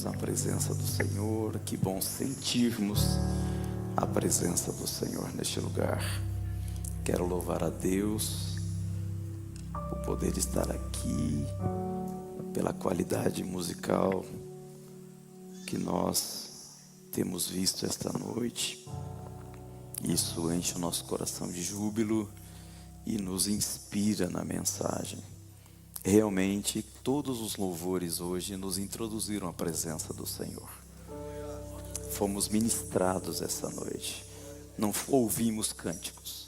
estarmos na presença do Senhor, que bom sentirmos a presença do Senhor neste lugar. Quero louvar a Deus por poder estar aqui, pela qualidade musical que nós temos visto esta noite. Isso enche o nosso coração de júbilo e nos inspira na mensagem. Realmente, todos os louvores hoje nos introduziram à presença do Senhor. Fomos ministrados essa noite. Não ouvimos cânticos.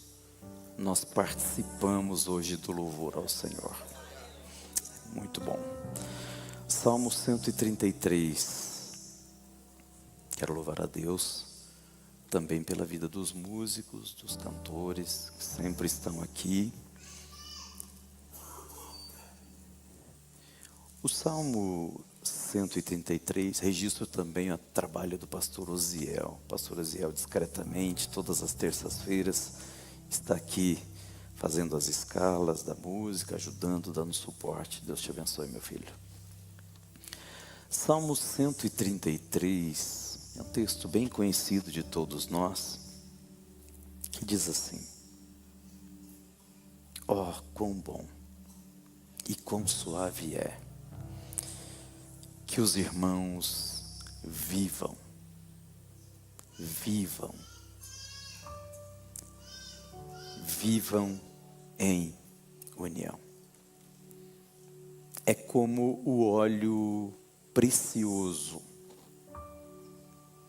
Nós participamos hoje do louvor ao Senhor. Muito bom. Salmo 133. Quero louvar a Deus também pela vida dos músicos, dos cantores que sempre estão aqui. O Salmo 133 registra também o trabalho do pastor Osiel. O pastor Osiel, discretamente, todas as terças-feiras, está aqui fazendo as escalas da música, ajudando, dando suporte. Deus te abençoe, meu filho. Salmo 133 é um texto bem conhecido de todos nós, que diz assim: ó, quão bom e quão suave é que os irmãos vivam em união. É como o óleo precioso,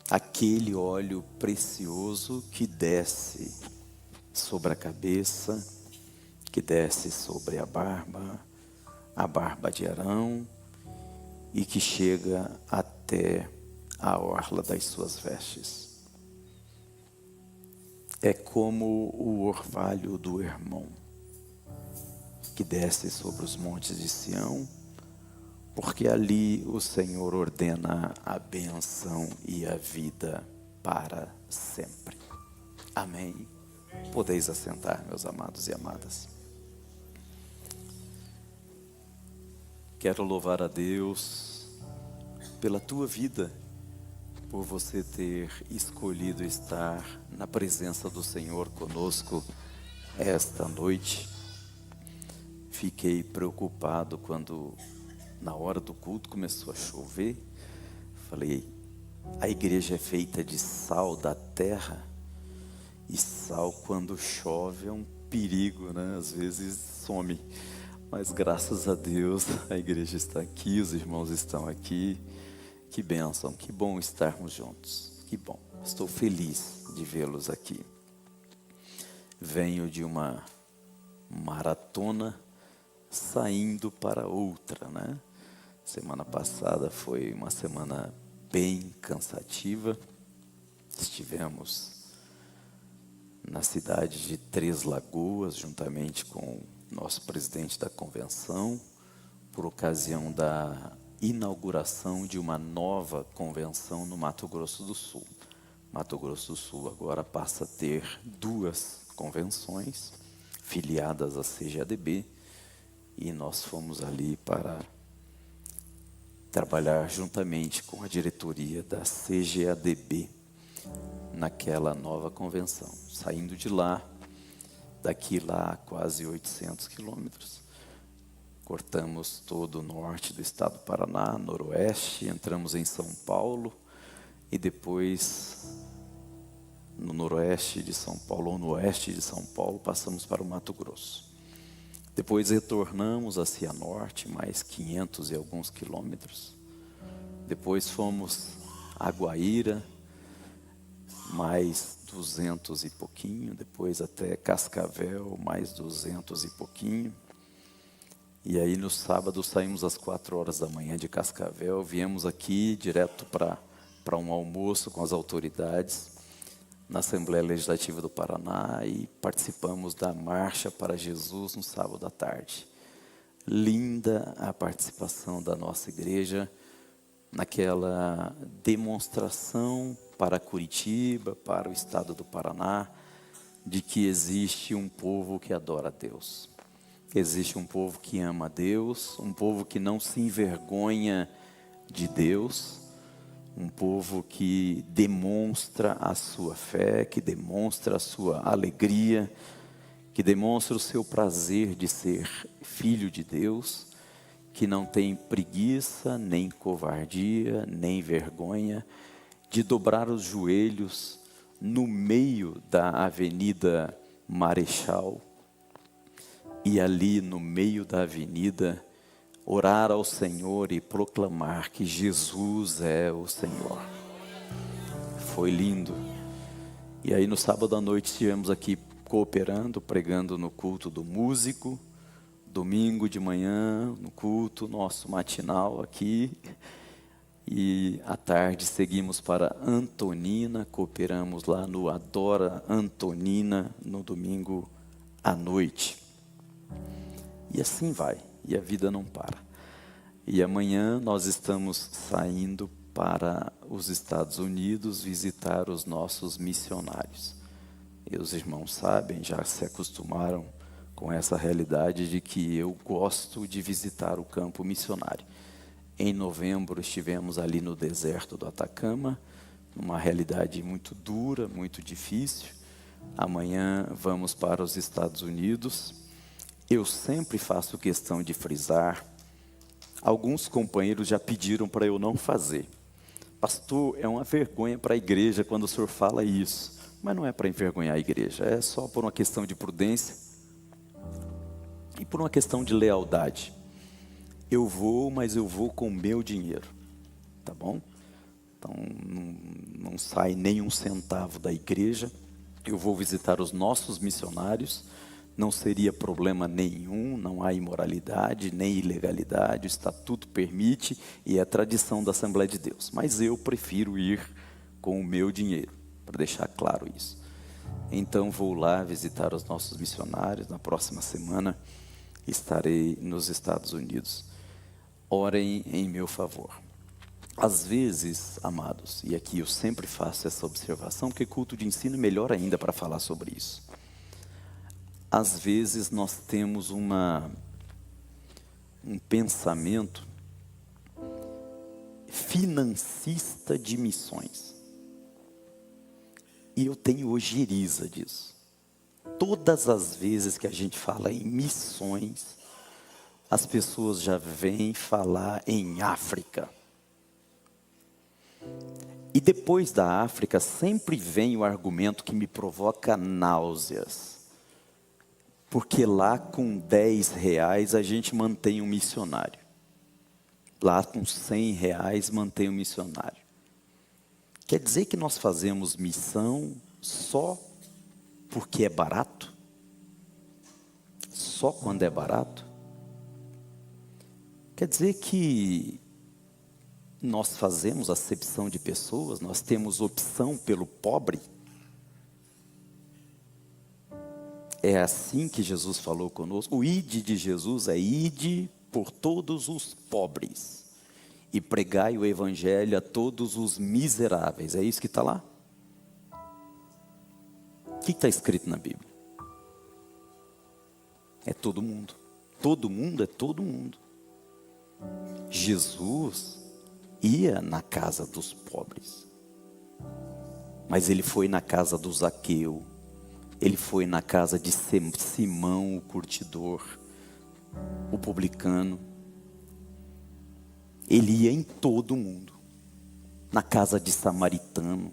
aquele óleo precioso que desce sobre a cabeça, que desce sobre a barba de Arão, e que chega até a orla das suas vestes. É como o orvalho do Hermon, que desce sobre os montes de Sião, porque ali o Senhor ordena a bênção e a vida para sempre. Amém. Podeis assentar, meus amados e amadas. Quero louvar a Deus pela tua vida, por você ter escolhido estar na presença do Senhor conosco esta noite. Fiquei preocupado quando, na hora do culto, começou a chover. Falei, a igreja é feita de sal da terra, e sal quando chove é um perigo, né? Às vezes some. Mas graças a Deus a igreja está aqui, os irmãos estão aqui. Que bênção, que bom estarmos juntos. Que bom, estou feliz de vê-los aqui. Venho de uma maratona saindo para outra, né? Semana passada foi uma semana bem cansativa. Estivemos na cidade de Três Lagoas, juntamente com nosso presidente da convenção, por ocasião da inauguração de uma nova convenção no Mato Grosso do Sul. Mato Grosso do Sul agora passa a ter 2 convenções filiadas à CGADB, e nós fomos ali para trabalhar juntamente com a diretoria da CGADB naquela nova convenção. Saindo de lá, daqui lá quase 800 quilômetros, cortamos todo o norte do estado do Paraná, noroeste, entramos em São Paulo, e depois no noroeste de São Paulo, ou no oeste de São Paulo, passamos para o Mato Grosso. Depois retornamos a Cianorte, mais 500 e alguns quilômetros. Depois fomos a Guaíra, mais 200 e pouquinho. Depois até Cascavel, mais 200 e pouquinho. E aí no sábado saímos às 4 horas da manhã de Cascavel. Viemos aqui direto para um almoço com as autoridades na Assembleia Legislativa do Paraná, e participamos da Marcha para Jesus no sábado à tarde. Linda a participação da nossa igreja naquela demonstração para Curitiba, para o estado do Paraná, de que existe um povo que adora a Deus. Existe um povo que ama a Deus, um povo que não se envergonha de Deus, um povo que demonstra a sua fé, que demonstra a sua alegria, que demonstra o seu prazer de ser filho de Deus, que não tem preguiça, nem covardia, nem vergonha de dobrar os joelhos no meio da Avenida Marechal e ali no meio da avenida orar ao Senhor e proclamar que Jesus é o Senhor. Foi lindo. E aí no sábado à noite estivemos aqui cooperando, pregando no culto do músico, domingo de manhã no culto nosso matinal aqui, e à tarde seguimos para Antonina, cooperamos lá no Adora Antonina no domingo à noite. E assim vai, e a vida não para. E amanhã nós estamos saindo para os Estados Unidos visitar os nossos missionários. E os irmãos sabem, já se acostumaram com essa realidade de que eu gosto de visitar o campo missionário. Em novembro estivemos ali no deserto do Atacama, numa realidade muito dura, muito difícil. Amanhã vamos para os Estados Unidos. Eu sempre faço questão de frisar, alguns companheiros já pediram para eu não fazer. Pastor, é uma vergonha para a igreja quando o senhor fala isso. Mas não é para envergonhar a igreja, é só por uma questão de prudência e por uma questão de lealdade. Eu vou, mas eu vou com o meu dinheiro, tá bom? Então não sai nenhum centavo da igreja. Eu vou visitar os nossos missionários, não seria problema nenhum, não há imoralidade, nem ilegalidade, o estatuto permite e é tradição da Assembleia de Deus. Mas eu prefiro ir com o meu dinheiro, para deixar claro isso. Então vou lá visitar os nossos missionários, na próxima semana estarei nos Estados Unidos. Orem em meu favor. Às vezes, amados, e aqui eu sempre faço essa observação, porque culto de ensino é melhor ainda para falar sobre isso. Às vezes nós temos um pensamento financista de missões. E eu tenho ojeriza disso. Todas as vezes que a gente fala em missões, as pessoas já vêm falar em África. E depois da África sempre vem o argumento que me provoca náuseas. Porque lá com R$10 a gente mantém um missionário. Lá com R$100 mantém um missionário. Quer dizer que nós fazemos missão só porque é barato? Só quando é barato? Quer dizer que nós fazemos acepção de pessoas, nós temos opção pelo pobre? É assim que Jesus falou conosco. O ide de Jesus é ide por todos os pobres e pregai o evangelho a todos os miseráveis. É isso que está lá? O que está escrito na Bíblia? É todo mundo. Todo mundo é todo mundo. Jesus ia na casa dos pobres, mas ele foi na casa do Zaqueu, ele foi na casa de Simão, o curtidor, o publicano. Ele ia em todo mundo, na casa de samaritano.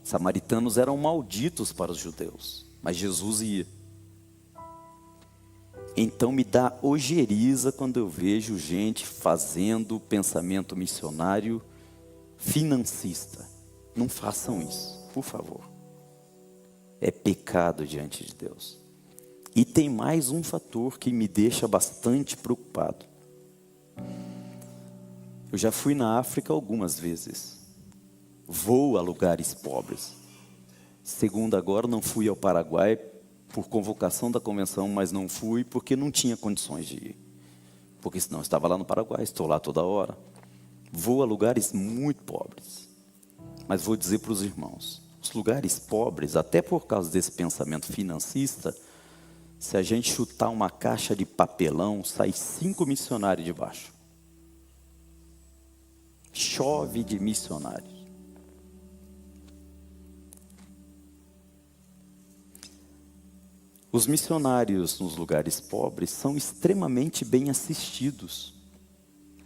Samaritanos eram malditos para os judeus, mas Jesus ia. Então me dá ojeriza quando eu vejo gente fazendo pensamento missionário financista. Não façam isso, por favor. É pecado diante de Deus. E tem mais um fator que me deixa bastante preocupado. Eu já fui na África algumas vezes. Vou a lugares pobres. Segundo agora, não fui ao Paraguai por convocação da convenção, mas não fui porque não tinha condições de ir. Porque senão eu estava lá no Paraguai, estou lá toda hora. Vou a lugares muito pobres. Mas vou dizer para os irmãos, os lugares pobres, até por causa desse pensamento financista, se a gente chutar uma caixa de papelão, sai 5 missionários de baixo. Chove de missionários. Os missionários nos lugares pobres são extremamente bem assistidos.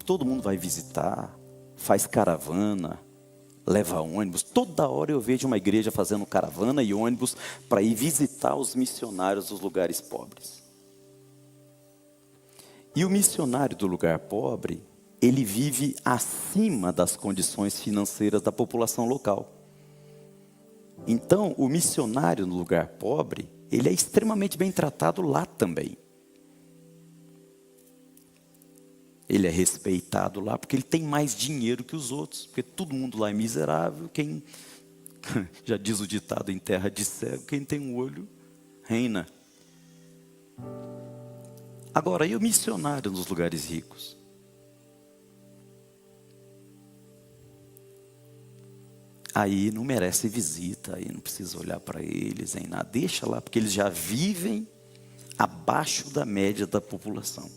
Todo mundo vai visitar, faz caravana, leva ônibus. Toda hora eu vejo uma igreja fazendo caravana e ônibus para ir visitar os missionários dos lugares pobres. E o missionário do lugar pobre, ele vive acima das condições financeiras da população local. Então, o missionário no lugar pobre, ele é extremamente bem tratado lá também. Ele é respeitado lá porque ele tem mais dinheiro que os outros. Porque todo mundo lá é miserável. Quem, já diz o ditado, em terra de cego, quem tem um olho reina. Agora, e o missionário nos lugares ricos? Aí não merece visita, aí não precisa olhar para eles, nem nada. Deixa lá, porque eles já vivem abaixo da média da população.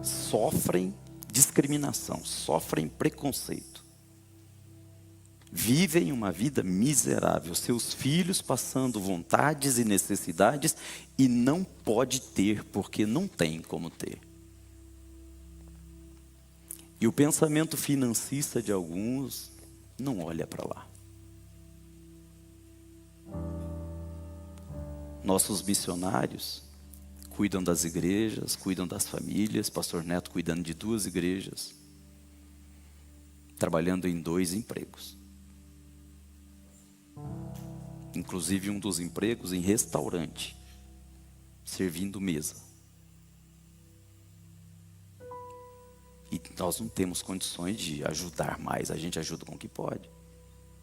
Sofrem discriminação, sofrem preconceito. Vivem uma vida miserável, seus filhos passando vontades e necessidades e não pode ter, porque não tem como ter. E o pensamento financista de alguns não olha para lá. Nossos missionários cuidam das igrejas, cuidam das famílias. Pastor Neto cuidando de 2 igrejas, trabalhando em 2 empregos. Inclusive um dos empregos em restaurante, servindo mesa. E nós não temos condições de ajudar mais, a gente ajuda com o que pode.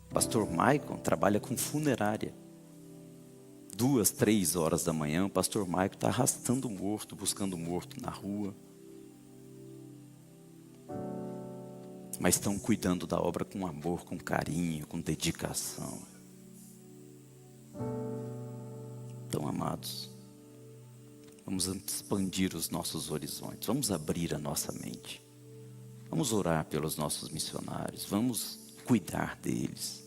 Pastor Maicon trabalha com funerária. 2, 3 horas da manhã, o pastor Maicon está arrastando morto, buscando morto na rua. Mas estão cuidando da obra com amor, com carinho, com dedicação. Então, amados, vamos expandir os nossos horizontes, vamos abrir a nossa mente. Vamos orar pelos nossos missionários, vamos cuidar deles.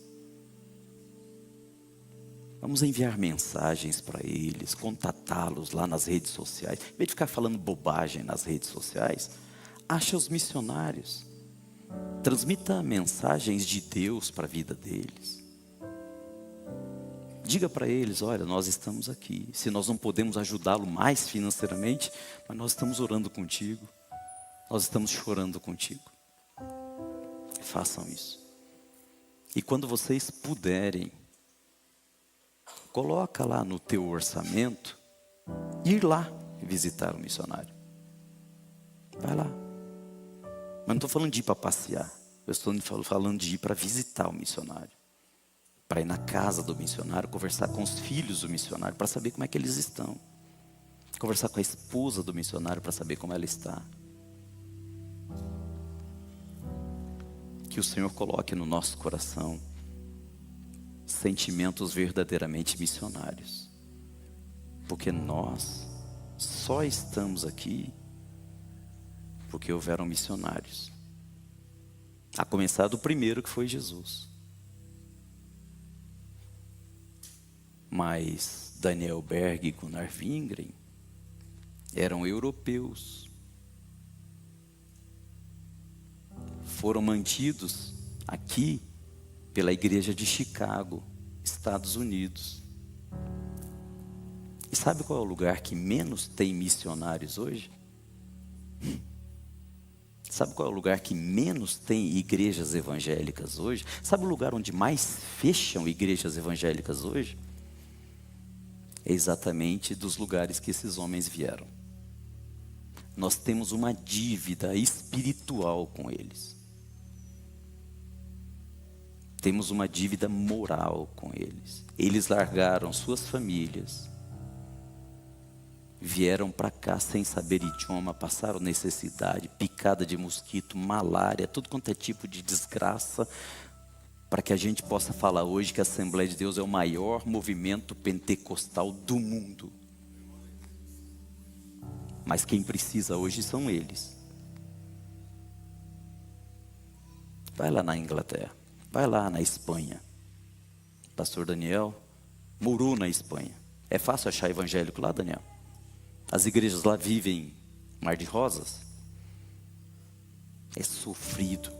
Vamos enviar mensagens para eles, contatá-los lá nas redes sociais. Em vez de ficar falando bobagem nas redes sociais, acha os missionários. Transmita mensagens de Deus para a vida deles. Diga para eles, olha, nós estamos aqui. Se nós não podemos ajudá-lo mais financeiramente, mas nós estamos orando contigo. Nós estamos chorando contigo. Façam isso. E quando vocês puderem, coloca lá no teu orçamento, ir lá visitar o missionário. Vai lá. Mas não estou falando de ir para passear. Eu estou falando de ir para visitar o missionário. Para ir na casa do missionário, conversar com os filhos do missionário, para saber como é que eles estão. Conversar com a esposa do missionário, para saber como ela está. Que o Senhor coloque no nosso coração sentimentos verdadeiramente missionários. Porque nós só estamos aqui porque houveram missionários. A começar do primeiro, que foi Jesus. Mas Daniel Berg e Gunnar Wingren eram europeus. Foram mantidos aqui pela igreja de Chicago, Estados Unidos. E sabe qual é o lugar que menos tem missionários hoje? Sabe qual é o lugar que menos tem igrejas evangélicas hoje? Sabe o lugar onde mais fecham igrejas evangélicas hoje? É exatamente dos lugares que esses homens vieram. Nós temos uma dívida espiritual com eles. Temos uma dívida moral com eles. Eles largaram suas famílias, vieram para cá sem saber idioma, passaram necessidade, picada de mosquito, malária, tudo quanto é tipo de desgraça, para que a gente possa falar hoje que a Assembleia de Deus é o maior movimento pentecostal do mundo. Mas quem precisa hoje são eles. Vai lá na Inglaterra, vai lá na Espanha. Pastor Daniel morou na Espanha. É fácil achar evangélico lá, Daniel? As igrejas lá vivem mar de rosas? É sofrido.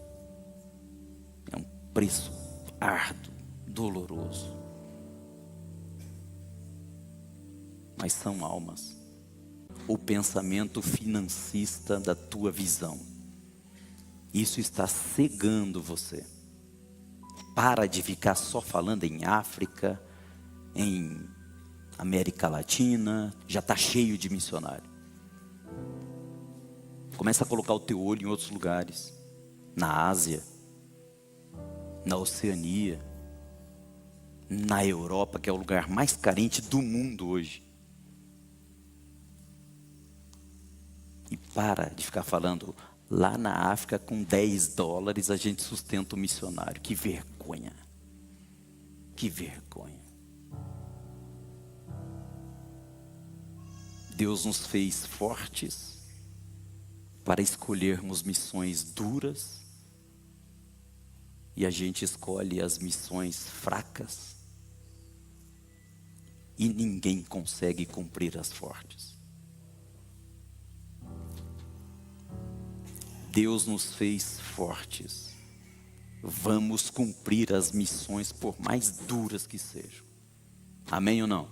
É um preço árduo, doloroso. Mas são almas. O pensamento financista da tua visão, isso está cegando você. Para de ficar só falando em África, em América Latina, já está cheio de missionário. Começa a colocar o teu olho em outros lugares, na Ásia, na Oceania, na Europa, que é o lugar mais carente do mundo hoje. E para de ficar falando, lá na África com $10 a gente sustenta o missionário. Que vergonha. Que vergonha. Deus nos fez fortes para escolhermos missões duras. E a gente escolhe as missões fracas. E ninguém consegue cumprir as fortes. Deus nos fez fortes. Vamos cumprir as missões por mais duras que sejam. Amém ou não?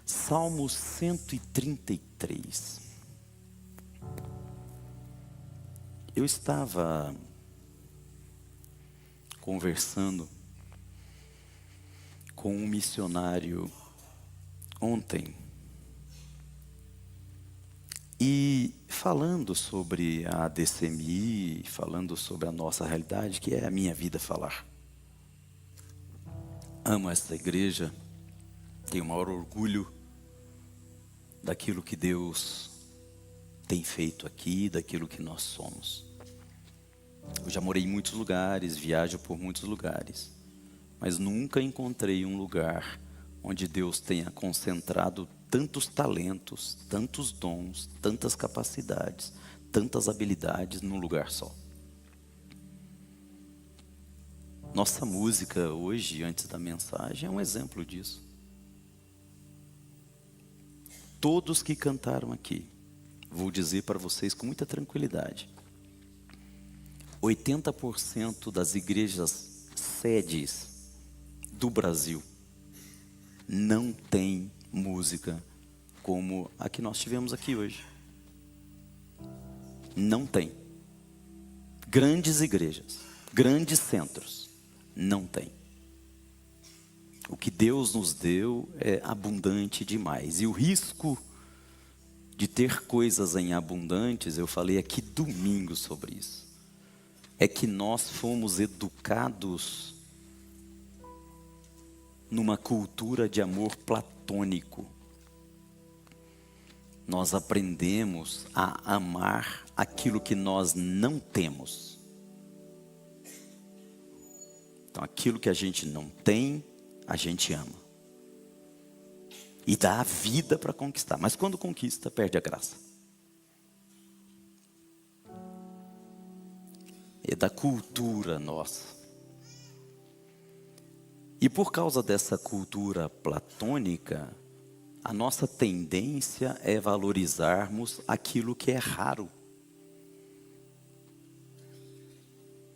Salmo 133. Eu estava conversando com um missionário ontem. E falando sobre a DCMI, falando sobre a nossa realidade, que é a minha vida falar. Amo esta igreja, tenho o maior orgulho daquilo que Deus tem feito aqui, daquilo que nós somos. Eu já morei em muitos lugares, viajo por muitos lugares, mas nunca encontrei um lugar onde Deus tenha concentrado tantos talentos, tantos dons, tantas capacidades, tantas habilidades num lugar só. Nossa música hoje, antes da mensagem, é um exemplo disso. Todos que cantaram aqui, vou dizer para vocês com muita tranquilidade, 80% das igrejas sedes do Brasil não tem música como a que nós tivemos aqui hoje. Não tem. Grandes igrejas, grandes centros, não tem. O que Deus nos deu é abundante demais. E o risco de ter coisas em abundantes, eu falei aqui domingo sobre isso, é que nós fomos educados numa cultura de amor platônico. Nós aprendemos a amar aquilo que nós não temos. Então, aquilo que a gente não tem, a gente ama. E dá a vida para conquistar. Mas quando conquista, perde a graça. É da cultura nossa. E por causa dessa cultura platônica, a nossa tendência é valorizarmos aquilo que é raro.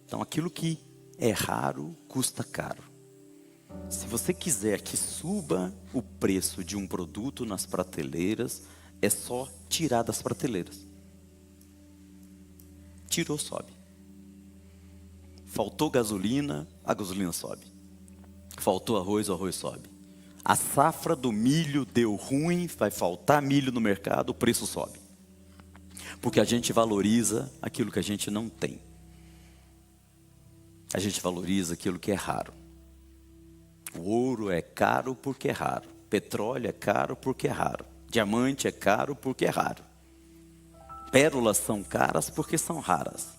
Então, aquilo que é raro custa caro. Se você quiser que suba o preço de um produto nas prateleiras, é só tirar das prateleiras. Tirou, sobe. Faltou gasolina, a gasolina sobe. Faltou arroz, o arroz sobe. A safra do milho deu ruim, vai faltar milho no mercado, o preço sobe. Porque a gente valoriza aquilo que a gente não tem. A gente valoriza aquilo que é raro. O ouro é caro porque é raro. Petróleo é caro porque é raro. Diamante é caro porque é raro. Pérolas são caras porque são raras.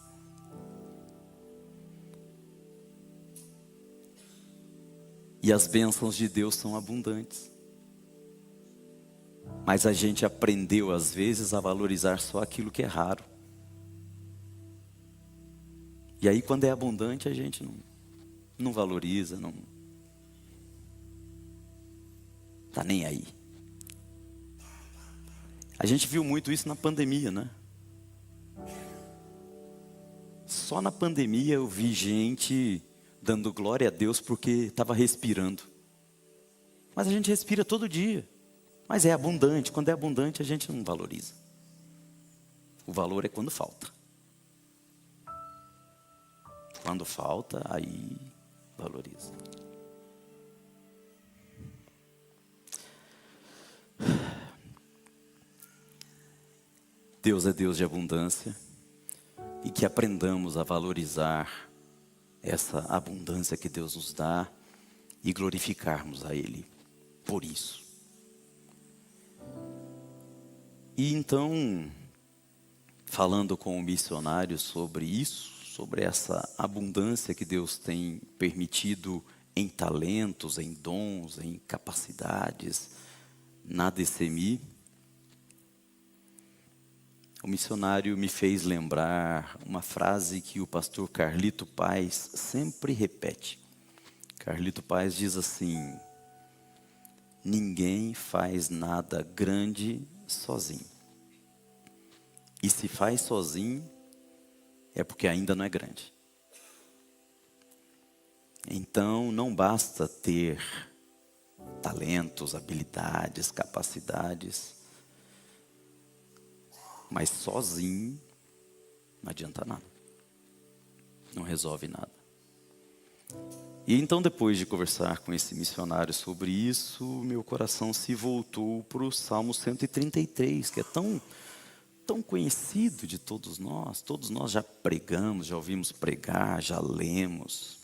E as bênçãos de Deus são abundantes. Mas a gente aprendeu às vezes a valorizar só aquilo que é raro. E aí quando é abundante a gente não valoriza, não está nem aí. A gente viu muito isso na pandemia, né? Só na pandemia eu vi gente dando glória a Deus porque estava respirando. Mas a gente respira todo dia. Mas é abundante. Quando é abundante a gente não valoriza. O valor é quando falta. Quando falta, aí valoriza. Deus é Deus de abundância. E que aprendamos a valorizar essa abundância que Deus nos dá e glorificarmos a Ele por isso. E então, falando com o missionário sobre isso, sobre essa abundância que Deus tem permitido em talentos, em dons, em capacidades, na DCMI, o missionário me fez lembrar uma frase que o pastor Carlito Paz sempre repete. Carlito Paz diz assim: ninguém faz nada grande sozinho. E se faz sozinho, é porque ainda não é grande. Então, não basta ter talentos, habilidades, capacidades, mas sozinho não adianta nada. Não resolve nada. E então, depois de conversar com esse missionário sobre isso, meu coração se voltou para o Salmo 133, que é tão conhecido de todos nós. Todos nós já pregamos, já ouvimos pregar, já lemos.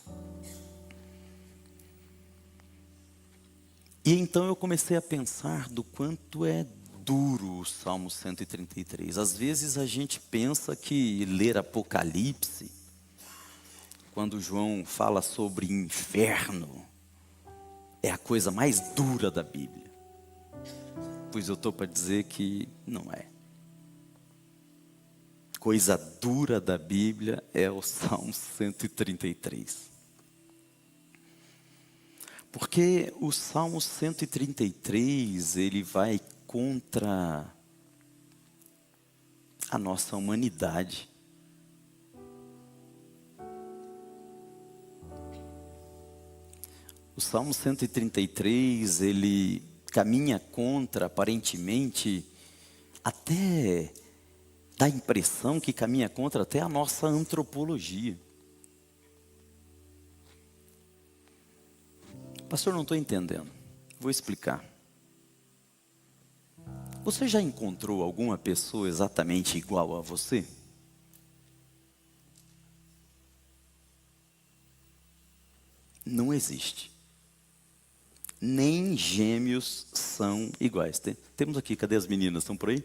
E então eu comecei a pensar do quanto é duro o Salmo 133. Às vezes a gente pensa que ler Apocalipse, quando João fala sobre inferno, é a coisa mais dura da Bíblia. Pois eu estou para dizer que não é. Coisa dura da Bíblia é o Salmo 133. Porque o Salmo 133, ele vai contra a nossa humanidade. O Salmo 133, ele caminha contra, aparentemente, até dá a impressão que caminha contra até a nossa antropologia. Pastor, não estou entendendo. Vou explicar. Você já encontrou alguma pessoa exatamente igual a você? Não existe. Nem gêmeos são iguais. Temos aqui, cadê as meninas? Estão por aí?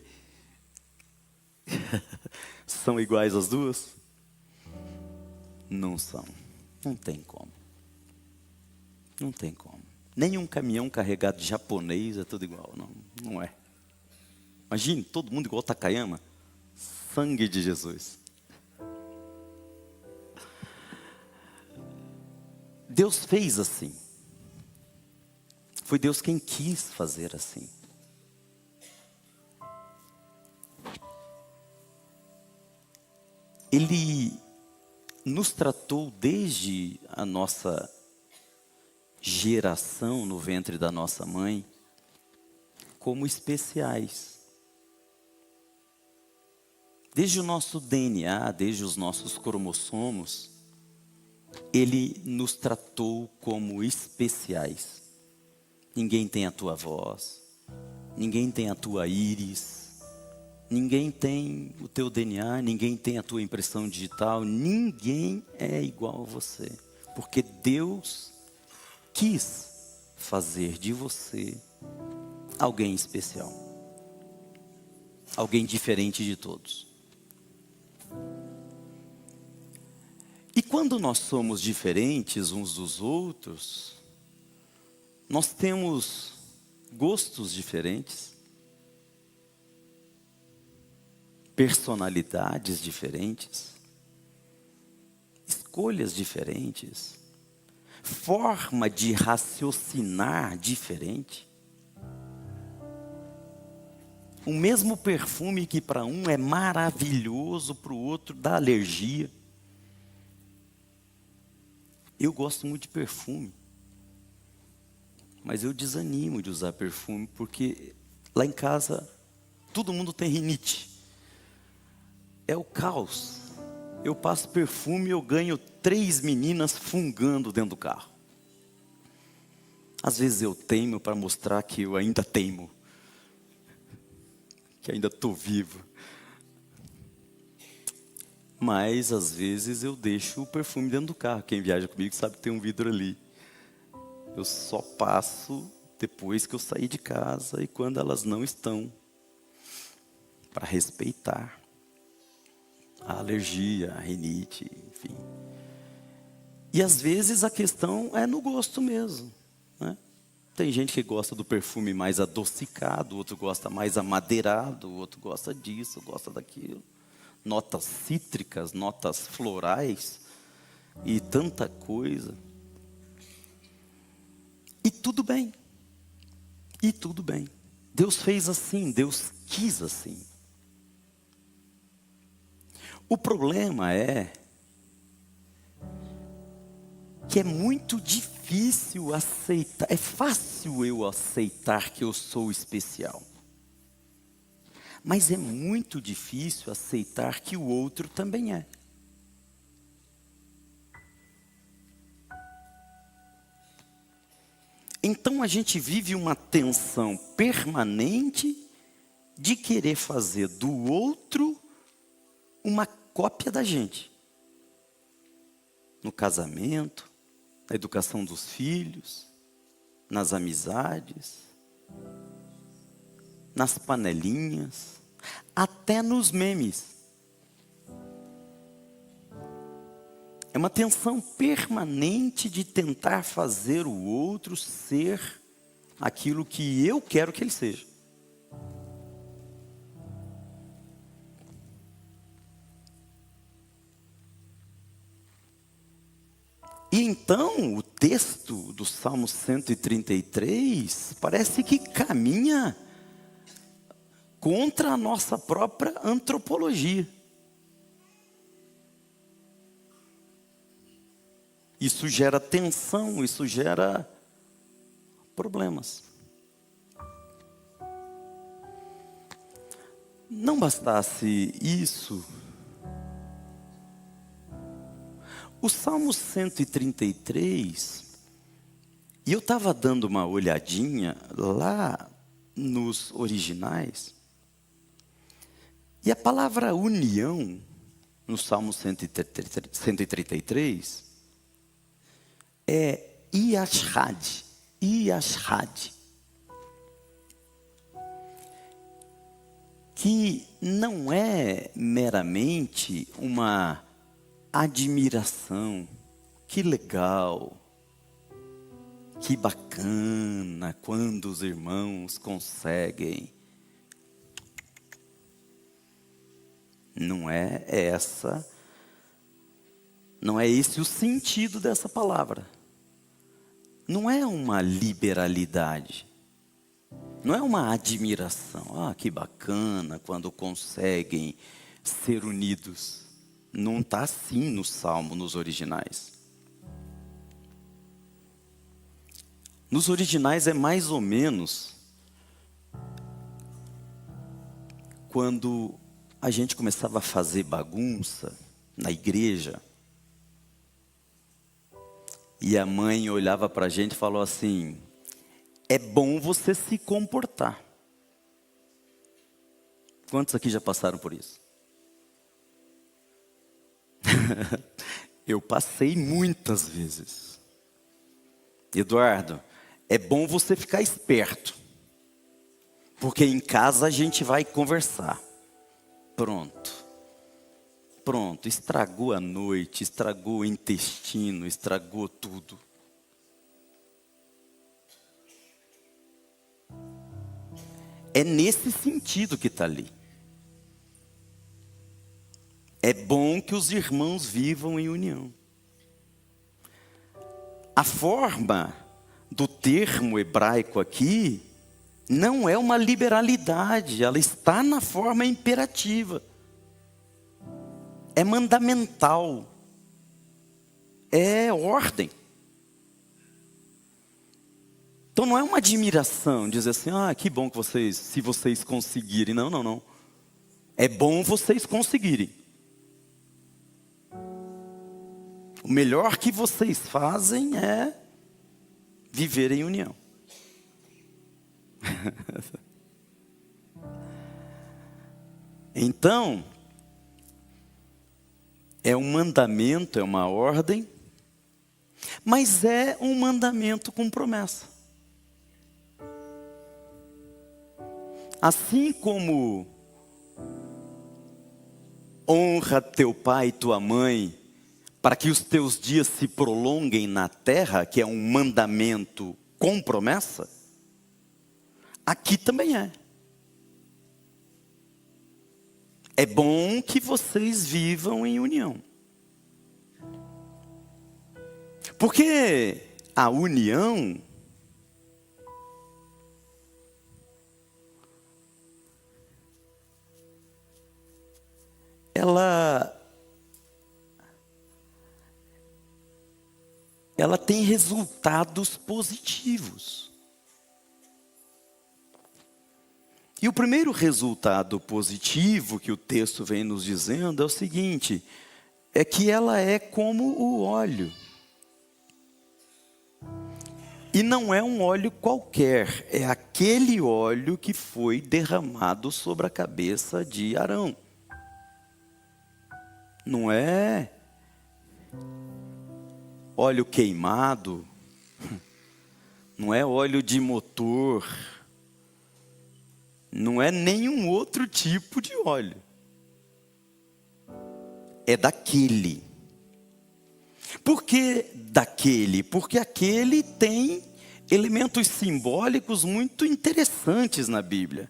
São iguais as duas? Não são. Não tem como. Não tem como. Nenhum caminhão carregado de japonês é tudo igual. Não é. Imagine, todo mundo igual Takayama. Sangue de Jesus. Deus fez assim. Foi Deus quem quis fazer assim. Ele nos tratou desde a nossa geração no ventre da nossa mãe como especiais. Desde o nosso DNA, desde os nossos cromossomos, Ele nos tratou como especiais. Ninguém tem a tua voz, ninguém tem a tua íris, ninguém tem o teu DNA, ninguém tem a tua impressão digital, ninguém é igual a você, porque Deus quis fazer de você alguém especial, alguém diferente de todos. E quando nós somos diferentes uns dos outros, nós temos gostos diferentes, personalidades diferentes, escolhas diferentes, forma de raciocinar diferente. O mesmo perfume que para um é maravilhoso, para o outro dá alergia. Eu gosto muito de perfume, mas eu desanimo de usar perfume, porque lá em casa todo mundo tem rinite. É o caos. Eu passo perfume e eu ganho 3 meninas fungando dentro do carro. Às vezes eu teimo para mostrar que eu ainda teimo, que ainda estou vivo. Mas às vezes eu deixo o perfume dentro do carro. Quem viaja comigo sabe que tem um vidro ali. Eu só passo depois que eu sair de casa e quando elas não estão, para respeitar a alergia, a rinite, enfim. E às vezes a questão é no gosto mesmo, né? Tem gente que gosta do perfume mais adocicado, outro gosta mais amadeirado, outro gosta disso, gosta daquilo. Notas cítricas, notas florais e tanta coisa. E tudo bem. E tudo bem. Deus fez assim, Deus quis assim. O problema é que é muito difícil aceitar, é fácil eu aceitar que eu sou especial. Mas é muito difícil aceitar que o outro também é. Então a gente vive uma tensão permanente de querer fazer do outro uma cópia da gente. No casamento, na educação dos filhos, nas amizades, nas panelinhas, até nos memes. É uma tensão permanente de tentar fazer o outro ser aquilo que eu quero que ele seja. E então, o texto do Salmo 133 parece que caminha contra a nossa própria antropologia. Isso gera tensão, isso gera problemas. Não bastasse isso, o Salmo 133, e eu estava dando uma olhadinha lá nos originais, e a palavra união, no Salmo 133, é Yashad, que não é meramente uma admiração, que legal, que bacana quando os irmãos conseguem. Não é esse o sentido dessa palavra. Não é uma liberalidade. Não é uma admiração. Ah, que bacana quando conseguem ser unidos. Não está assim no Salmo, nos originais. Nos originais é mais ou menos quando a gente começava a fazer bagunça na igreja. E a mãe olhava para a gente e falou assim: é bom você se comportar. Quantos aqui já passaram por isso? Eu passei muitas vezes. Eduardo, é bom você ficar esperto, porque em casa a gente vai conversar. Pronto, estragou a noite, estragou o intestino, estragou tudo. É nesse sentido que está ali. É bom que os irmãos vivam em união. A forma do termo hebraico aqui não é uma liberalidade, ela está na forma imperativa. É mandamental. É ordem. Então não é uma admiração, dizer assim, que bom que vocês, se vocês conseguirem. Não, não, não. É bom vocês conseguirem. O melhor que vocês fazem é viver em união. Então, é um mandamento, é uma ordem, mas é um mandamento com promessa. Assim como honra teu pai e tua mãe, para que os teus dias se prolonguem na terra, que é um mandamento com promessa, aqui também é. É bom que vocês vivam em união. Porque a união ela tem resultados positivos. E o primeiro resultado positivo que o texto vem nos dizendo é o seguinte, é que ela é como o óleo. E não é um óleo qualquer, é aquele óleo que foi derramado sobre a cabeça de Arão. Não é óleo queimado, não é óleo de motor, não é nenhum outro tipo de óleo. É daquele. Por que daquele? Porque aquele tem elementos simbólicos muito interessantes na Bíblia.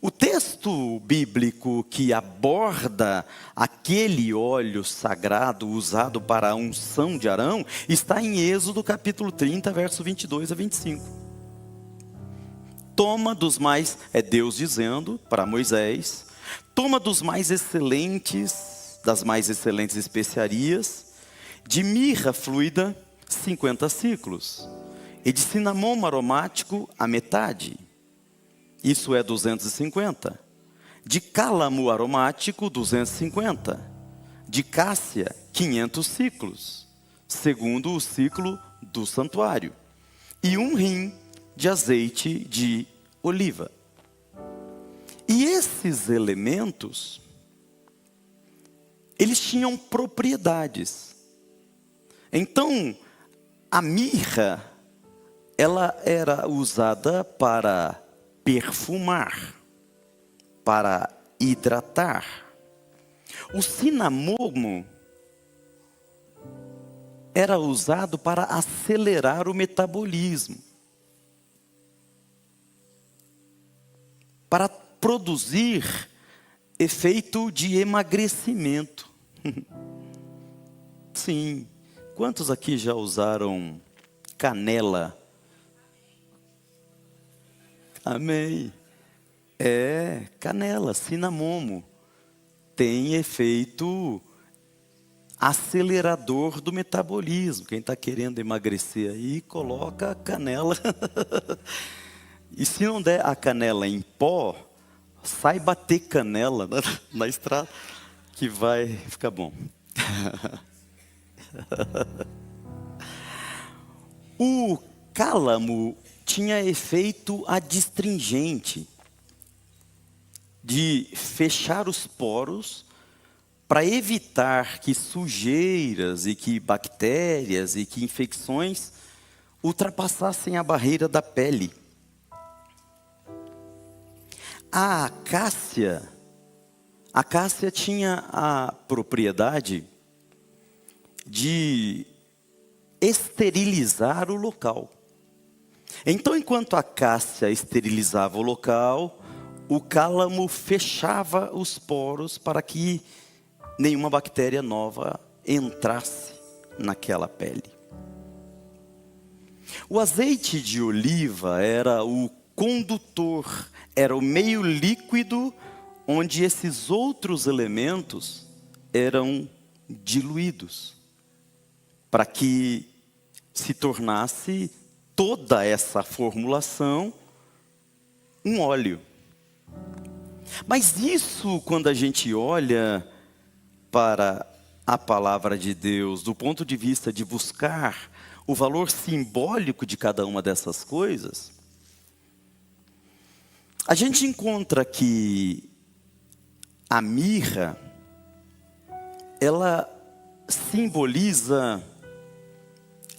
O texto bíblico que aborda aquele óleo sagrado usado para a unção de Arão está em Êxodo capítulo 30, verso 22 a 25. Toma dos mais, é Deus dizendo para Moisés, toma dos mais excelentes, das mais excelentes especiarias, de mirra fluida, 50 ciclos, e de cinamomo aromático, a metade, isso é 250, de cálamo aromático, 250, de cássia, 500 ciclos, segundo o ciclo do santuário, e um rim de azeite de oliva. E esses elementos, eles tinham propriedades. Então, a mirra, ela era usada para perfumar, para hidratar. O cinamomo era usado para acelerar o metabolismo, para produzir efeito de emagrecimento. Sim. Quantos aqui já usaram canela? Amém. É, canela, cinamomo. Tem efeito acelerador do metabolismo. Quem está querendo emagrecer aí, coloca canela. E se não der a canela em pó, sai bater canela na estrada, que vai ficar bom. O cálamo tinha efeito adstringente, de fechar os poros, para evitar que sujeiras e que bactérias e que infecções ultrapassassem a barreira da pele. A acácia tinha a propriedade de esterilizar o local. Então, enquanto a acácia esterilizava o local, o cálamo fechava os poros para que nenhuma bactéria nova entrasse naquela pele. O azeite de oliva era o condutor, era o meio líquido onde esses outros elementos eram diluídos, para que se tornasse toda essa formulação um óleo. Mas isso, quando a gente olha para a palavra de Deus, do ponto de vista de buscar o valor simbólico de cada uma dessas coisas, a gente encontra que a mirra, ela simboliza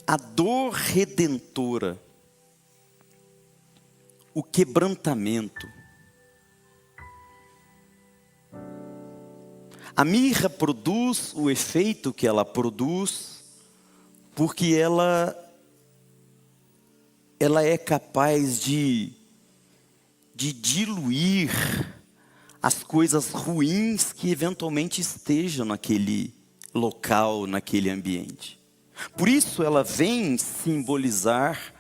a dor redentora, o quebrantamento. A mirra produz o efeito que ela produz porque ela é capaz de diluir as coisas ruins que eventualmente estejam naquele local, naquele ambiente. Por isso ela vem simbolizar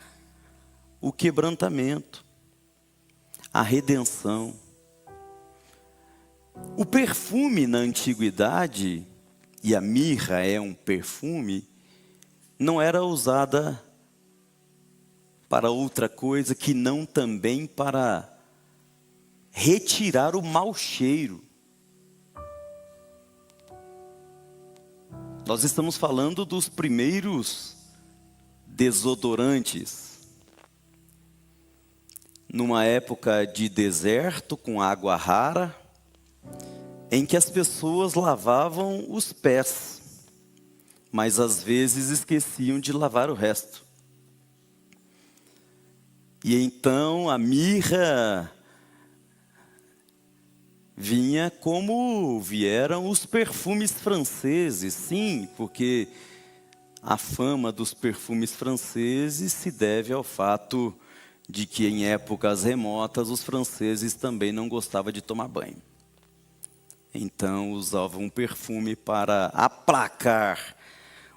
o quebrantamento, a redenção. O perfume na antiguidade, e a mirra é um perfume, não era usada para outra coisa que não também para retirar o mau cheiro. Nós estamos falando dos primeiros desodorantes. Numa época de deserto, com água rara, em que as pessoas lavavam os pés, mas às vezes esqueciam de lavar o resto. E então a mirra vinha como vieram os perfumes franceses, sim, porque a fama dos perfumes franceses se deve ao fato de que em épocas remotas os franceses também não gostavam de tomar banho. Então usavam um perfume para aplacar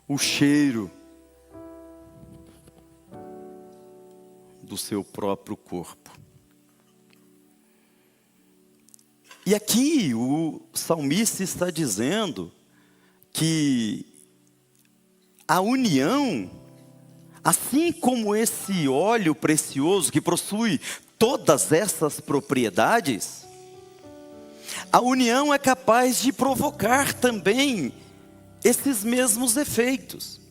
o cheiro do seu próprio corpo. E aqui o salmista está dizendo que a união, assim como esse óleo precioso que possui todas essas propriedades, a união é capaz de provocar também esses mesmos efeitos.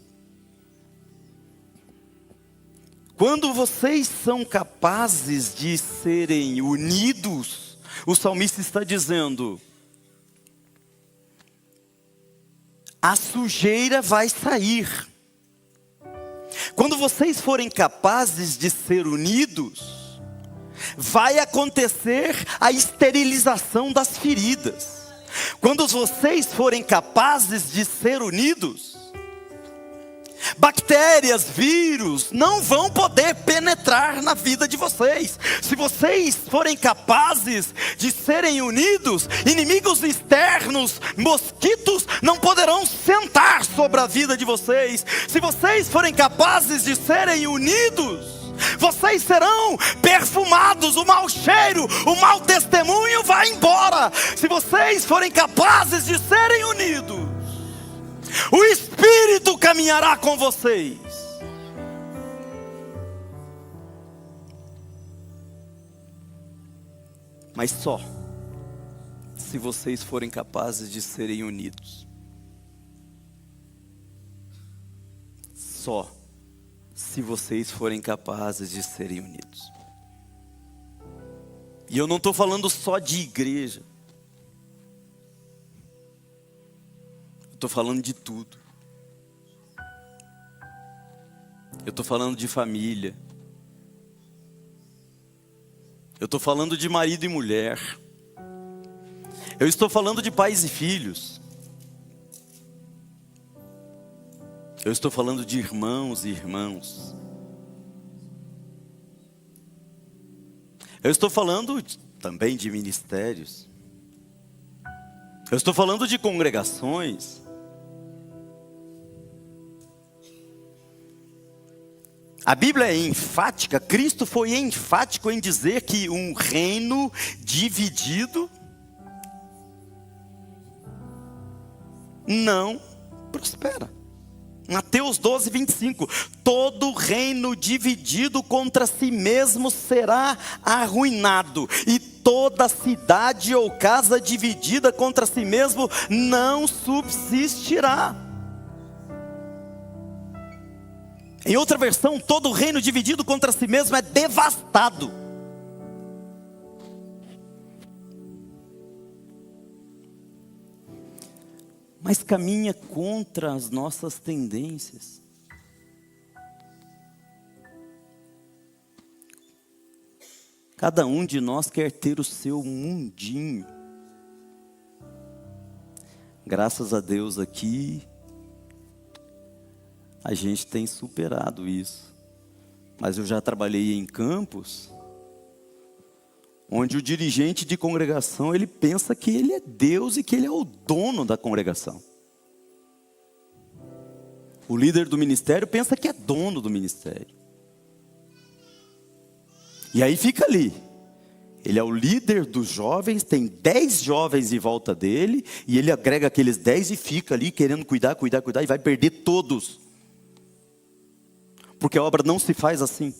Quando vocês são capazes de serem unidos, o salmista está dizendo, a sujeira vai sair. Quando vocês forem capazes de ser unidos, vai acontecer a esterilização das feridas. Quando vocês forem capazes de ser unidos, bactérias, vírus não vão poder penetrar na vida de vocês. Se vocês forem capazes de serem unidos, inimigos externos, mosquitos não poderão sentar sobre a vida de vocês. Se vocês forem capazes de serem unidos, vocês serão perfumados, o mau cheiro, o mau testemunho vai embora. Se vocês forem capazes de serem unidos, o Espírito caminhará com vocês. Mas só se vocês forem capazes de serem unidos. Só se vocês forem capazes de serem unidos. E eu não estou falando só de igreja. Estou falando de tudo. Eu estou falando de família. Eu estou falando de marido e mulher. Eu estou falando de pais e filhos. Eu estou falando de irmãos e irmãos. Eu estou falando também de ministérios. Eu estou falando de congregações. A Bíblia é enfática, Cristo foi enfático em dizer que um reino dividido não prospera. Mateus 12, 25. Todo reino dividido contra si mesmo será arruinado, e toda cidade ou casa dividida contra si mesmo não subsistirá. Em outra versão, todo reino dividido contra si mesmo é devastado. Mas caminha contra as nossas tendências. Cada um de nós quer ter o seu mundinho. Graças a Deus aqui, a gente tem superado isso. Mas eu já trabalhei em campos onde o dirigente de congregação, ele pensa que ele é Deus e que ele é o dono da congregação. O líder do ministério pensa que é dono do ministério. E aí fica ali. Ele é o líder dos jovens, tem 10 jovens em volta dele, e ele agrega aqueles 10 e fica ali querendo cuidar, e vai perder todos. Porque a obra não se faz assim.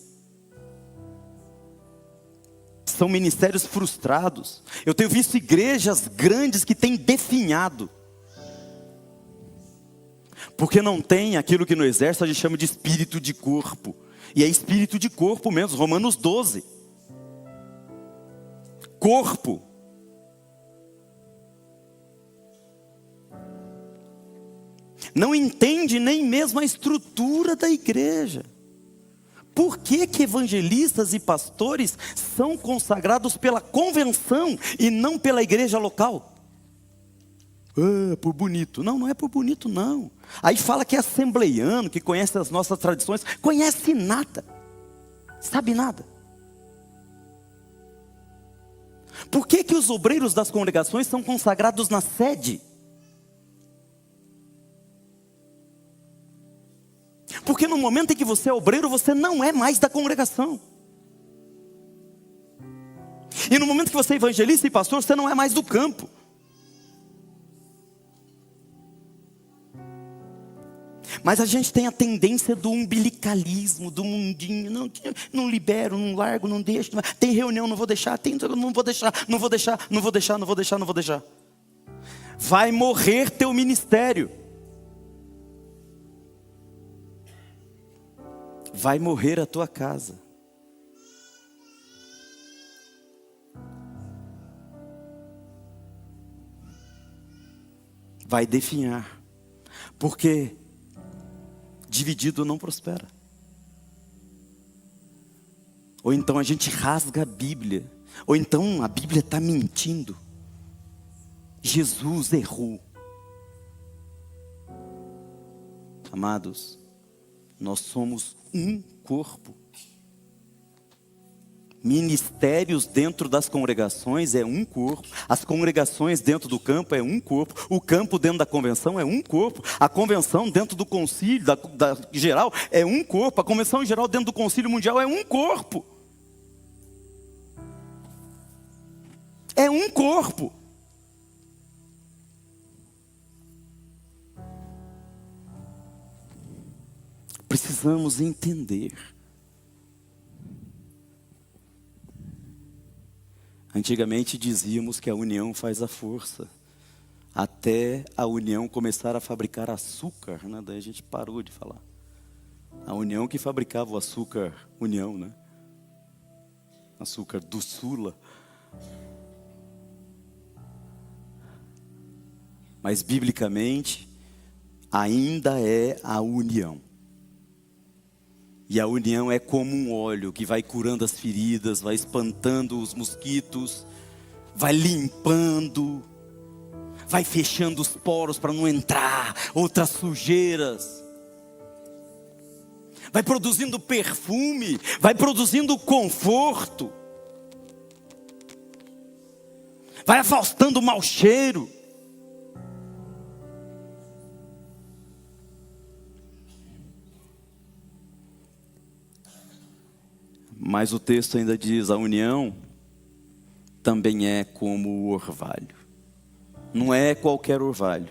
São ministérios frustrados. Eu tenho visto igrejas grandes que têm definhado. Porque não tem aquilo que no exército a gente chama de espírito de corpo. E é espírito de corpo mesmo, Romanos 12. Corpo. Não entende nem mesmo a estrutura da igreja. Por que que evangelistas e pastores são consagrados pela convenção e não pela igreja local? Por bonito. Não, não é por bonito não. Aí fala que é assembleiano, que conhece as nossas tradições. Conhece nada. Sabe nada. Por que que os obreiros das congregações são consagrados na sede? Porque no momento em que você é obreiro, você não é mais da congregação. E no momento que você é evangelista e pastor, você não é mais do campo. Mas a gente tem a tendência do umbilicalismo, do mundinho. Não libero, não largo, não deixo. Tem reunião, não vou deixar. Não vou deixar. Vai morrer teu ministério. Vai morrer a tua casa. Vai definhar. Porque dividido não prospera. Ou então a gente rasga a Bíblia. Ou então a Bíblia está mentindo. Jesus errou. Amados, nós somos um corpo. Ministérios dentro das congregações é um corpo. As congregações dentro do campo é um corpo. O campo dentro da convenção é um corpo. A convenção dentro do concílio da geral é um corpo. A convenção geral dentro do concílio mundial é um corpo. É um corpo. Precisamos entender. Antigamente dizíamos que a união faz a força, até a união começar a fabricar açúcar, né? Daí a gente parou de falar. A união que fabricava o açúcar, união, né? Açúcar do Sula. Mas biblicamente, ainda é a união. E a união é como um óleo que vai curando as feridas, vai espantando os mosquitos, vai limpando, vai fechando os poros para não entrar outras sujeiras. Vai produzindo perfume, vai produzindo conforto. Vai afastando o mau cheiro. Mas o texto ainda diz: a união também é como o orvalho. Não é qualquer orvalho.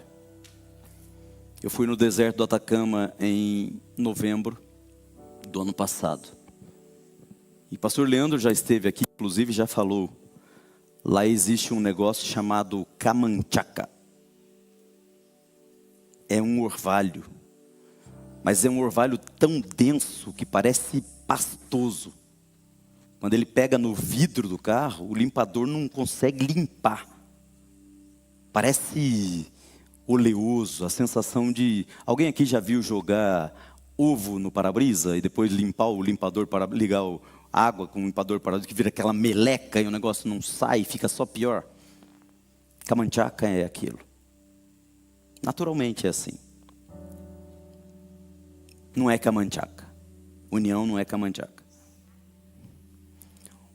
Eu fui no deserto do Atacama em novembro do ano passado. E pastor Leandro já esteve aqui, inclusive já falou. Lá existe um negócio chamado camanchaca. É um orvalho. Mas é um orvalho tão denso que parece pastoso. Quando ele pega no vidro do carro, o limpador não consegue limpar. Parece oleoso, a sensação de... Alguém aqui já viu jogar ovo no para-brisa e depois limpar o limpador para ligar a água com o limpador para-brisa, que vira aquela meleca e o negócio não sai, fica só pior? Camanchaca é aquilo. Naturalmente é assim. Não é camanchaca. União não é camanchaca.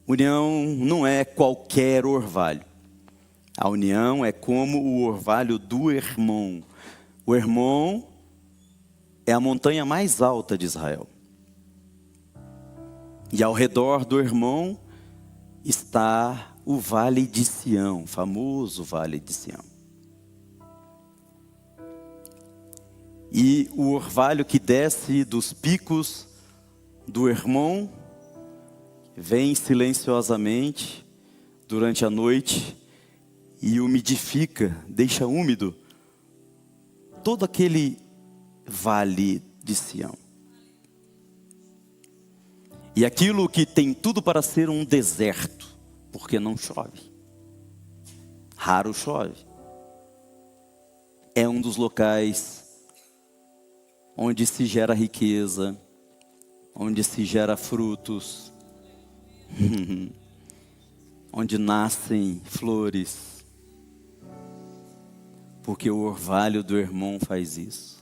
União não é qualquer orvalho. A união é como o orvalho do Hermon. O Hermon é a montanha mais alta de Israel. E ao redor do Hermon está o Vale de Sião, o famoso Vale de Sião. E o orvalho que desce dos picos do Hermon vem silenciosamente durante a noite e umidifica, deixa úmido todo aquele vale de Sião. E aquilo que tem tudo para ser um deserto, porque não chove. Raro chove. É um dos locais onde se gera riqueza, onde se gera frutos, onde nascem flores, porque o orvalho do Hermon faz isso.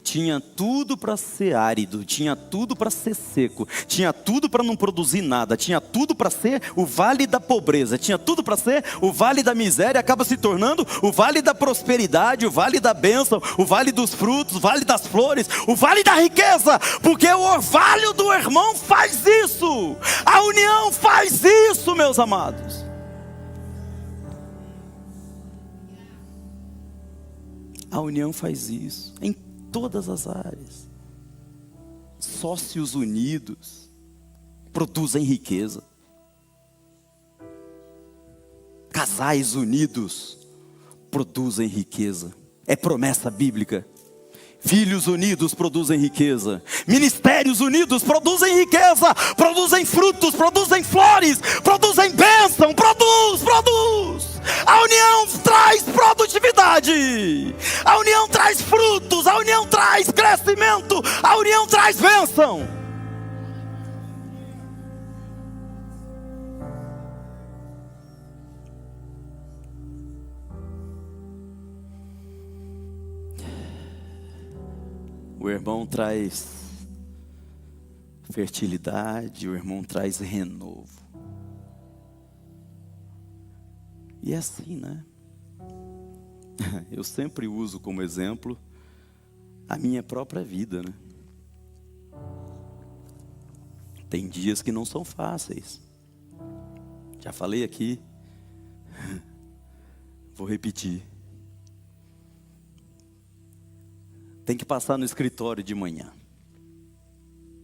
Tinha tudo para ser árido, tinha tudo para ser seco, tinha tudo para não produzir nada, tinha tudo para ser o vale da pobreza, tinha tudo para ser o vale da miséria, acaba se tornando o vale da prosperidade, o vale da bênção, o vale dos frutos, o vale das flores, o vale da riqueza, porque o orvalho do Hermon faz isso, a união faz isso, meus amados. A união faz isso em todas as áreas. Sócios unidos produzem riqueza. Casais unidos produzem riqueza. É promessa bíblica. Filhos unidos produzem riqueza. Ministérios unidos produzem riqueza. Produzem frutos, produzem flores, produzem bênção. Produz. A união traz produtividade. A união traz frutos. A união traz crescimento. A união traz bênção. O irmão traz fertilidade, o irmão traz renovo. E é assim, né? Eu sempre uso como exemplo a minha própria vida, né? Tem dias que não são fáceis. Já falei aqui. Vou repetir. Tem que passar no escritório de manhã.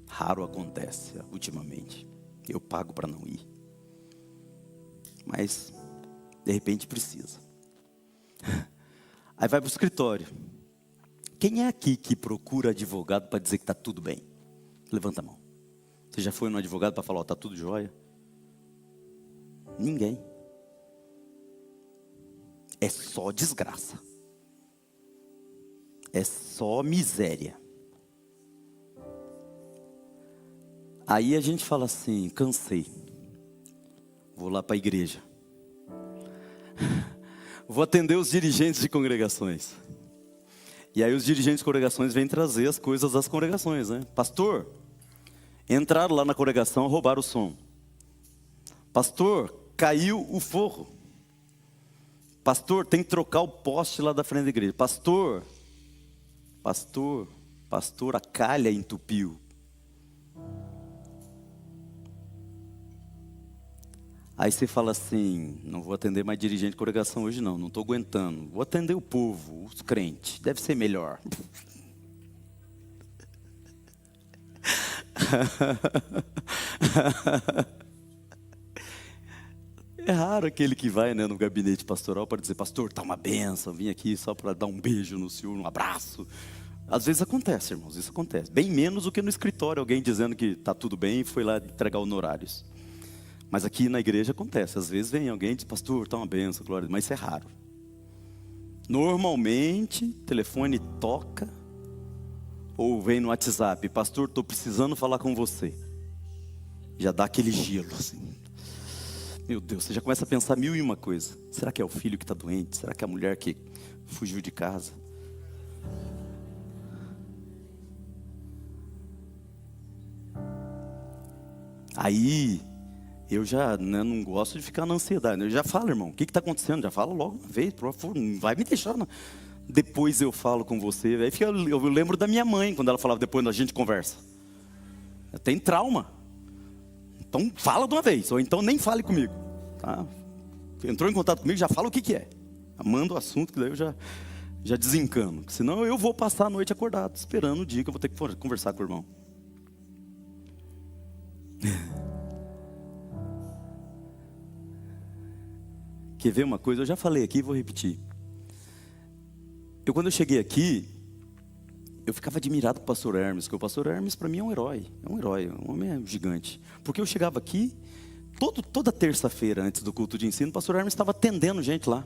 Raro acontece ultimamente. Eu pago para não ir. Mas, de repente, precisa. Aí vai para o escritório. Quem é aqui que procura advogado para dizer que está tudo bem? Levanta a mão. Você já foi no advogado para falar, está tudo jóia? Ninguém. É só desgraça. É só miséria. Aí a gente fala assim, cansei. Vou lá para a igreja. Vou atender os dirigentes de congregações. E aí os dirigentes de congregações vêm trazer as coisas das congregações, né? Pastor, entraram lá na congregação, roubaram o som. Pastor, caiu o forro. Pastor, tem que trocar o poste lá da frente da igreja. Pastor, a calha entupiu. Aí você fala assim, não vou atender mais dirigente de congregação hoje não estou aguentando. Vou atender o povo, os crentes, deve ser melhor. É raro aquele que vai, né, no gabinete pastoral para dizer, pastor, tá uma benção, vim aqui só para dar um beijo no senhor, um abraço. Às vezes acontece, irmãos, isso acontece. Bem menos do que no escritório, alguém dizendo que tá tudo bem e foi lá entregar honorários. Mas aqui na igreja acontece, às vezes vem alguém e diz, pastor, tá uma benção, glória, mas isso é raro. Normalmente, o telefone toca, ou vem no WhatsApp, pastor, estou precisando falar com você. Já dá aquele gelo assim. Meu Deus, você já começa a pensar mil e uma coisa. Será que é o filho que está doente? Será que é a mulher que fugiu de casa? Aí, eu já, né, não gosto de ficar na ansiedade. Eu já falo, irmão, o que está acontecendo? Já falo logo uma vez, por favor, não vai me deixar. Não. Depois eu falo com você. Aí eu lembro da minha mãe, quando ela falava, depois a gente conversa. Tem trauma. Então fala de uma vez, ou então nem fale comigo. Tá? Entrou em contato comigo, já fala o que é. Manda o assunto, que daí eu já desencano. Senão eu vou passar a noite acordado, esperando o dia que eu vou ter que conversar com o irmão. Quer ver uma coisa? Eu já falei aqui e vou repetir. Quando eu cheguei aqui, eu ficava admirado com o pastor Hermes, porque o pastor Hermes para mim é um herói, um homem gigante. Porque eu chegava aqui, toda terça-feira antes do culto de ensino, o pastor Hermes estava atendendo gente lá.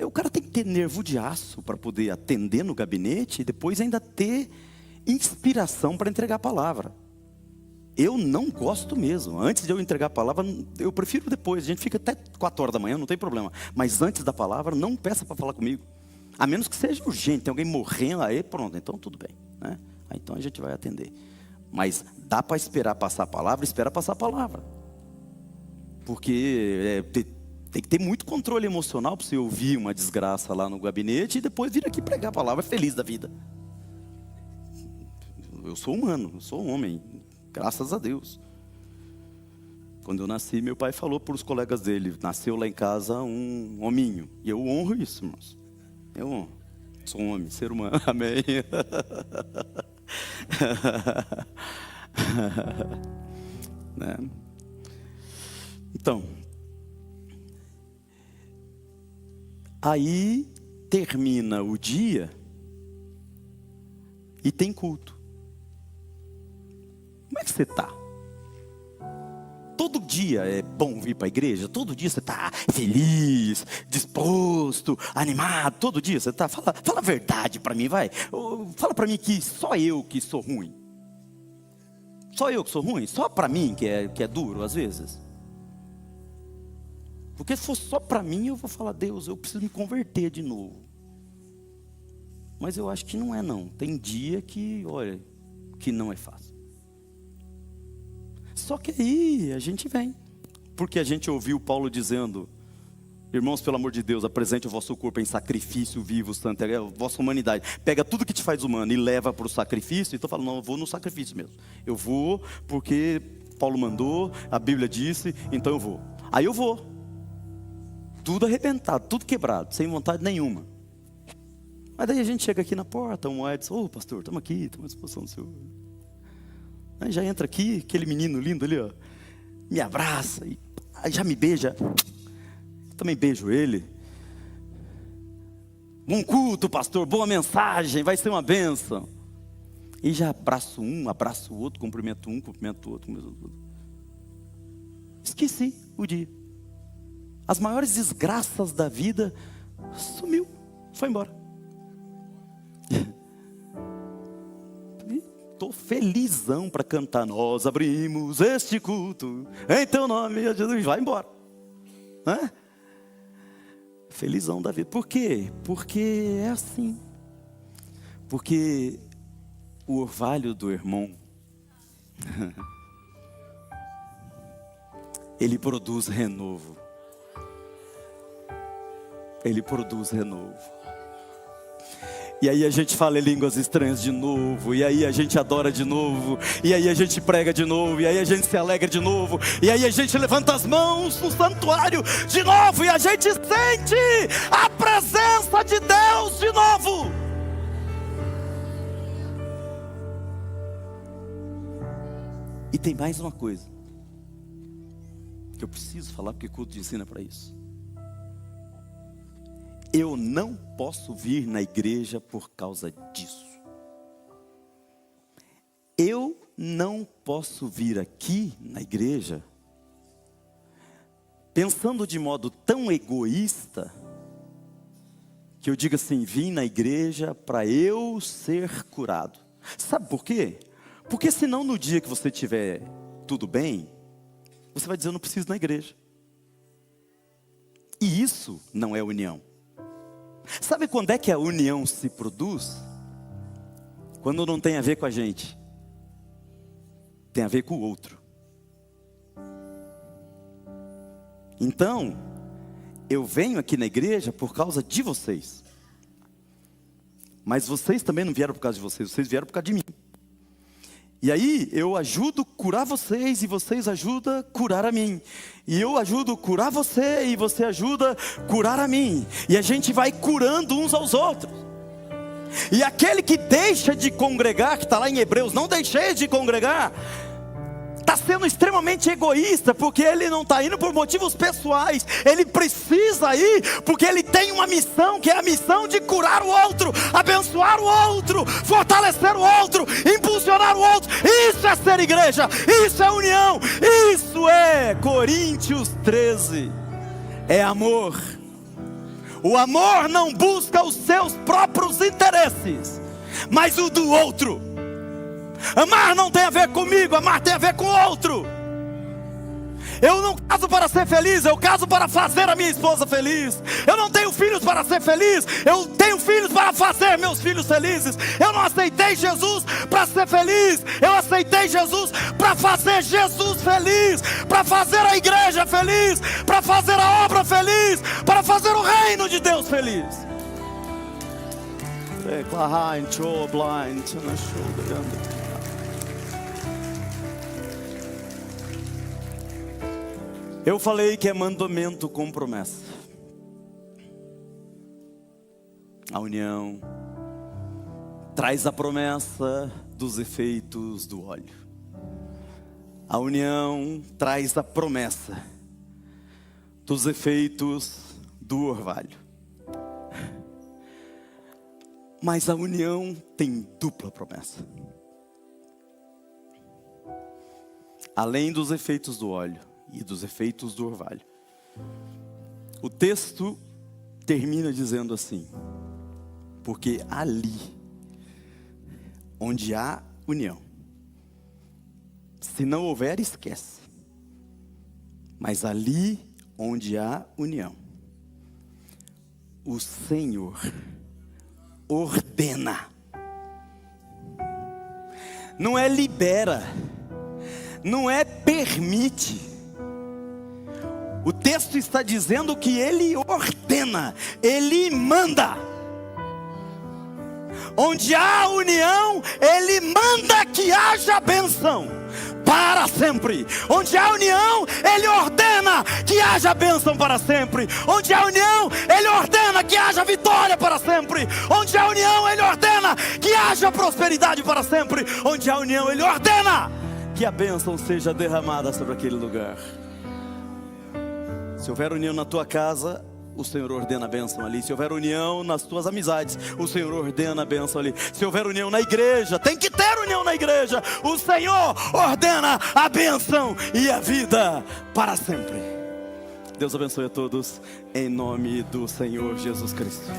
O cara tem que ter nervo de aço para poder atender no gabinete e depois ainda ter inspiração para entregar a palavra. Eu não gosto mesmo. Antes de eu entregar a palavra, eu prefiro depois. A gente fica até 4 horas da manhã, não tem problema. Mas antes da palavra, não peça para falar comigo. A menos que seja urgente, tem alguém morrendo, aí pronto, então tudo bem, né? Aí, então a gente vai atender. Mas dá para esperar passar a palavra, espera passar a palavra. Porque tem que ter muito controle emocional para você ouvir uma desgraça lá no gabinete e depois vir aqui pregar a palavra feliz da vida. Eu sou humano, eu sou homem, graças a Deus. Quando eu nasci, meu pai falou para os colegas dele, nasceu lá em casa um hominho. E eu honro isso, irmãos. Eu sou um homem, ser humano, amém. Né? Então, aí termina o dia e tem culto. Como é que você está? Todo dia é bom vir para a igreja? Todo dia você está feliz, disposto, animado? Todo dia você está? Fala a verdade para mim, vai. Fala para mim que só eu que sou ruim. Só eu que sou ruim? Só para mim que é duro às vezes? Porque se for só para mim eu vou falar, Deus, eu preciso me converter de novo. Mas eu acho que não é não. Tem dia que, olha, que não é fácil. Só que aí a gente vem, porque a gente ouviu Paulo dizendo, irmãos, pelo amor de Deus, apresente o vosso corpo em sacrifício vivo, santo, é a vossa humanidade. Pega tudo que te faz humano e leva para o sacrifício. Então eu falo, não, eu vou no sacrifício mesmo. Eu vou porque Paulo mandou, a Bíblia disse, então eu vou. Aí eu vou, tudo arrebentado, tudo quebrado, sem vontade nenhuma. Mas daí a gente chega aqui na porta, um Moed diz, pastor, estamos aqui, estamos à disposição do senhor. Aí já entra aqui, aquele menino lindo ali, ó, me abraça, e já me beija, eu também beijo ele. Bom culto, pastor, boa mensagem, vai ser uma bênção. E já abraço um, abraço o outro, cumprimento um, cumprimento o outro. Esqueci o dia. As maiores desgraças da vida sumiu, foi embora. Estou felizão para cantar. Nós abrimos este culto em teu nome, Jesus, vai embora. Hã? Felizão da vida. Por quê? Porque é assim. Porque o orvalho do irmão, ele produz renovo. Ele produz renovo. E aí a gente fala em línguas estranhas de novo, e aí a gente adora de novo, e aí a gente prega de novo, e aí a gente se alegra de novo, e aí a gente levanta as mãos no santuário de novo, e a gente sente a presença de Deus de novo. E tem mais uma coisa que eu preciso falar, porque o culto de ensino é para isso. Eu não posso vir na igreja por causa disso. Eu não posso vir aqui na igreja pensando de modo tão egoísta que eu diga assim: vim na igreja para eu ser curado. Sabe por quê? Porque senão no dia que você tiver tudo bem, você vai dizer: eu não preciso ir na igreja. E isso não é união. Sabe quando é que a união se produz? Quando não tem a ver com a gente, tem a ver com o outro. Então, eu venho aqui na igreja por causa de vocês. Mas vocês também não vieram por causa de vocês vieram por causa de mim. E aí eu ajudo a curar vocês, e vocês ajudam a curar a mim. E eu ajudo a curar você, e você ajuda a curar a mim. E a gente vai curando uns aos outros. E aquele que deixa de congregar, que está lá em Hebreus, não deixei de congregar, está sendo extremamente egoísta, porque ele não está indo por motivos pessoais. Ele precisa ir, porque ele tem uma missão, que é a missão de curar o outro, abençoar o outro, fortalecer o outro, impulsionar o outro. Isso é ser igreja, isso é união, isso é Coríntios 13, é amor. O amor não busca os seus próprios interesses, mas o do outro. Amar não tem a ver comigo, amar tem a ver com o outro. Eu não caso para ser feliz, eu caso para fazer a minha esposa feliz. Eu não tenho filhos para ser feliz, eu tenho filhos para fazer meus filhos felizes. Eu não aceitei Jesus para ser feliz, eu aceitei Jesus para fazer Jesus feliz, para fazer a igreja feliz, para fazer a obra feliz, para fazer o reino de Deus feliz. Eu falei que é mandamento com promessa. A união traz a promessa dos efeitos do óleo. A união traz a promessa dos efeitos do orvalho. Mas a união tem dupla promessa. Além dos efeitos do óleo e dos efeitos do orvalho, o texto termina dizendo assim: porque ali onde há união, se não houver, esquece, mas ali onde há união, o Senhor ordena, não é libera, não é permite. O texto está dizendo que Ele ordena, Ele manda. Onde há união, Ele manda que haja bênção para sempre. Onde há união, Ele ordena que haja bênção para sempre. Onde há união, Ele ordena que haja vitória para sempre. Onde há união, Ele ordena que haja prosperidade para sempre. Onde há união, Ele ordena que a bênção seja derramada sobre aquele lugar. Se houver união na tua casa, o Senhor ordena a bênção ali. Se houver união nas tuas amizades, o Senhor ordena a bênção ali. Se houver união na igreja, tem que ter união na igreja, o Senhor ordena a bênção e a vida para sempre. Deus abençoe a todos, em nome do Senhor Jesus Cristo.